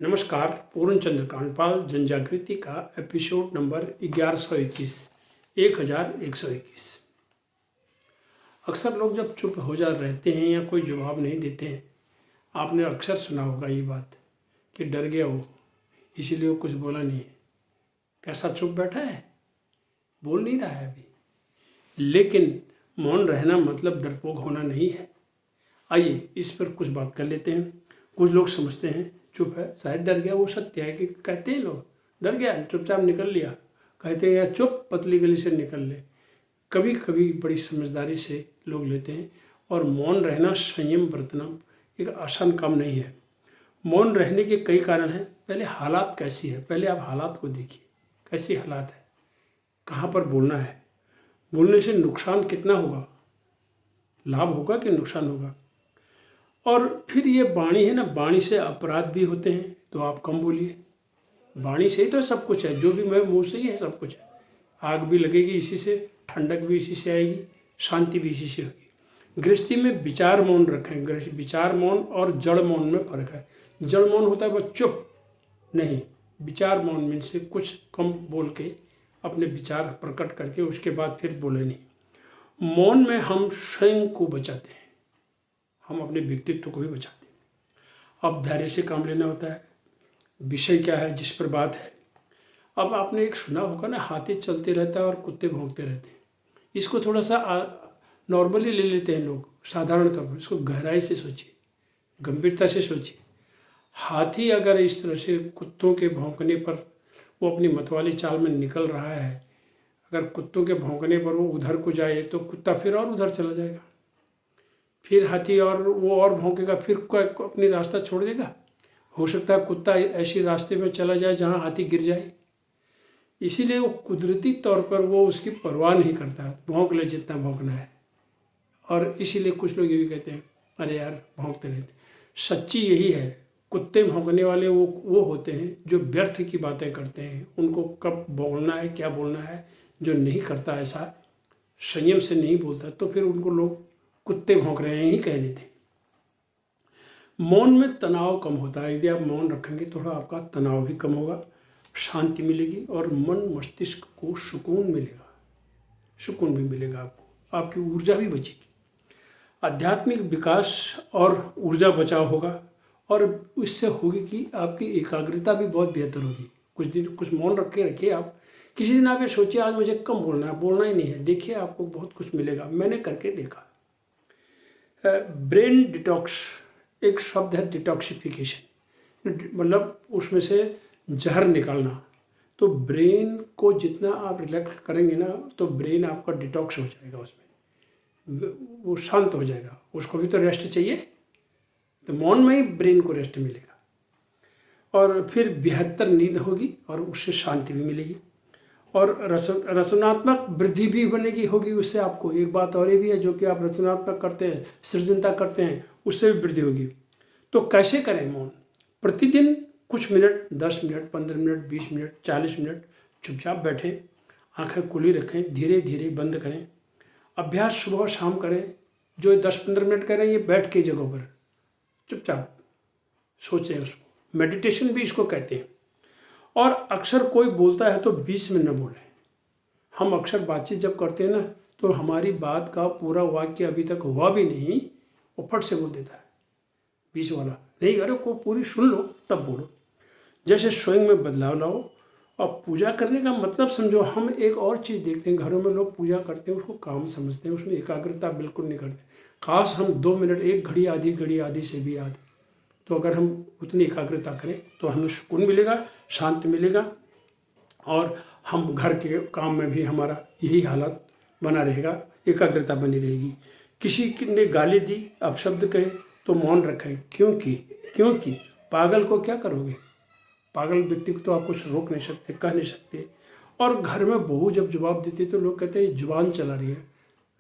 नमस्कार। पूर्णचंद्र कांडपाल जनजागृति का episode number 1121 1121। अक्सर लोग जब चुप हो जा रहते हैं या कोई जवाब नहीं देते हैं, आपने अक्सर सुना होगा ये बात कि डर गया वो, इसीलिए वो कुछ बोला नहीं है। कैसा चुप बैठा है, बोल नहीं रहा है अभी। लेकिन मौन रहना मतलब डरपोक होना नहीं है। आइए इस पर कुछ बात कर लेते हैं। कुछ लोग समझते हैं चुप है शायद डर गया, वो सत्य है कि कहते हैं लोग डर गया चुपचाप निकल लिया, कहते हैं या चुप पतली गली से निकल ले। कभी कभी बड़ी समझदारी से लोग लेते हैं। और मौन रहना, संयम बरतना एक आसान काम नहीं है। मौन रहने के कई कारण हैं। पहले हालात कैसी है, पहले आप हालात को देखिए, कैसी हालात है, कहाँ पर बोलना है, बोलने से नुकसान कितना होगा, लाभ होगा कि नुकसान होगा। और फिर ये वाणी है ना, वाणी से अपराध भी होते हैं, तो आप कम बोलिए। वाणी से ही तो सब कुछ है, जो भी मैं मुँह से ही है सब कुछ है। आग भी लगेगी इसी से, ठंडक भी इसी से आएगी, शांति भी इसी से होगी। गृहस्थी में विचार मौन रखें। विचार मौन और जड़ मौन में फर्क है। जड़ मौन होता है बस चुप नहीं, विचार मौन में से कुछ कम बोल के अपने विचार प्रकट करके उसके बाद फिर बोले नहीं। मौन में हम स्वयं को बचाते हैं, हम अपने व्यक्तित्व को भी बचाते हैं। अब धैर्य से काम लेना होता है। विषय क्या है जिस पर बात है। अब आपने एक सुना होगा ना, हाथी चलते रहता है और कुत्ते भौंकते रहते हैं। इसको थोड़ा सा नॉर्मली ले लेते हैं लोग, साधारण तौर पर। इसको गहराई से सोचिए, गंभीरता से सोचिए। हाथी अगर इस तरह से कुत्तों के भौंकने पर वो अपनी मतवाली चाल में निकल रहा है, अगर कुत्तों के भौंकने पर वो उधर को जाए तो कुत्ता फिर और उधर चला जाएगा, फिर हाथी और वो और भौंकेगा, फिर अपनी रास्ता छोड़ देगा। हो सकता है कुत्ता ऐसी रास्ते में चला जाए जहाँ हाथी गिर जाए। इसीलिए वो कुदरती तौर पर वो उसकी परवाह नहीं करता, भौंक ले जितना भौंकना है। और इसीलिए कुछ लोग ये भी कहते हैं अरे यार भौंकते रहते। सच्ची यही है, कुत्ते भौंकने वाले वो होते हैं जो व्यर्थ की बातें करते हैं। उनको कब बोलना है, क्या बोलना है, जो नहीं करता ऐसा, संयम से नहीं बोलता, तो फिर उनको लोग कुत्ते भौंक रहे हैं ही कह देते। मौन में तनाव कम होता है। यदि आप मौन रखेंगे थोड़ा आपका तनाव भी कम होगा, शांति मिलेगी और मन मस्तिष्क को सुकून मिलेगा, सुकून भी मिलेगा आपको, आपकी ऊर्जा भी बचेगी। आध्यात्मिक विकास और ऊर्जा बचाव होगा। और इससे होगी कि आपकी एकाग्रता भी बहुत बेहतर होगी। कुछ दिन कुछ मौन रखिए आप। किसी दिन आप ये सोचिए आज मुझे कम बोलना है, बोलना ही नहीं है, देखिए आपको बहुत कुछ मिलेगा। मैंने करके देखा। ब्रेन डिटॉक्स एक शब्द है, डिटॉक्सिफिकेशन, मतलब उसमें से जहर निकालना। तो ब्रेन को जितना आप रिलैक्स करेंगे ना, तो ब्रेन आपका डिटॉक्स हो जाएगा, उसमें वो शांत हो जाएगा। उसको भी तो रेस्ट चाहिए, तो मौन में ही ब्रेन को रेस्ट मिलेगा। और फिर बेहतर नींद होगी और उससे शांति भी मिलेगी और रचनात्मक वृद्धि भी बनेगी होगी उससे आपको। एक बात और ये भी है, जो कि आप रचनात्मक करते हैं, सृजनता करते हैं, उससे भी वृद्धि होगी। तो कैसे करें मौन? प्रतिदिन कुछ minute, 10 minute, 15 minute, 20 minute, 40 minute चुपचाप बैठें, आंखें खुली रखें, धीरे धीरे बंद करें। अभ्यास सुबह शाम करें। जो 10-15 मिनट करें ये बैठ के जगहों पर चुपचाप सोचें, उसको मेडिटेशन भी इसको कहते हैं। और अक्सर कोई बोलता है तो बीच में न बोलें। हम अक्सर बातचीत जब करते हैं ना, तो हमारी बात का पूरा वाक्य अभी तक हुआ भी नहीं, वो फट से बोल देता है बीच वाला नहीं। अरे को पूरी सुन लो तब बोलो। जैसे स्वयं में बदलाव लाओ। और पूजा करने का मतलब समझो, हम एक और चीज़ देखते हैं, घरों में लोग पूजा करते हैं, उसको काम समझते हैं, उसमें एकाग्रता बिल्कुल नहीं करते। काश हम 2 मिनट, 1 घड़ी, आधी घड़ी, आधी से भी याद, तो अगर हम उतनी एकाग्रता करें तो हमें सुकून मिलेगा, शांति मिलेगा। और हम घर के काम में भी हमारा यही हालत बना रहेगा, एकाग्रता बनी रहेगी। किसी ने गाली दी, अपशब्द कहे, तो मौन रखें। क्योंकि पागल को क्या करोगे? पागल व्यक्ति को तो आप कुछ रोक नहीं सकते, कह नहीं सकते। और घर में बहू जब जवाब देती है तो लोग कहते हैं जुबान चला रही है।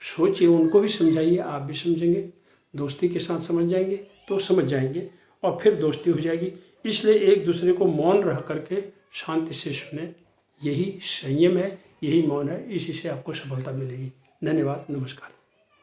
सोचिए, उनको भी समझाइए, आप भी समझेंगे, दोस्ती के साथ समझ जाएंगे तो समझ जाएंगे और फिर दोस्ती हो जाएगी। इसलिए एक दूसरे को मौन रह करके शांति से सुने। यही संयम है, यही मौन है, इसी से आपको सफलता मिलेगी। धन्यवाद, नमस्कार।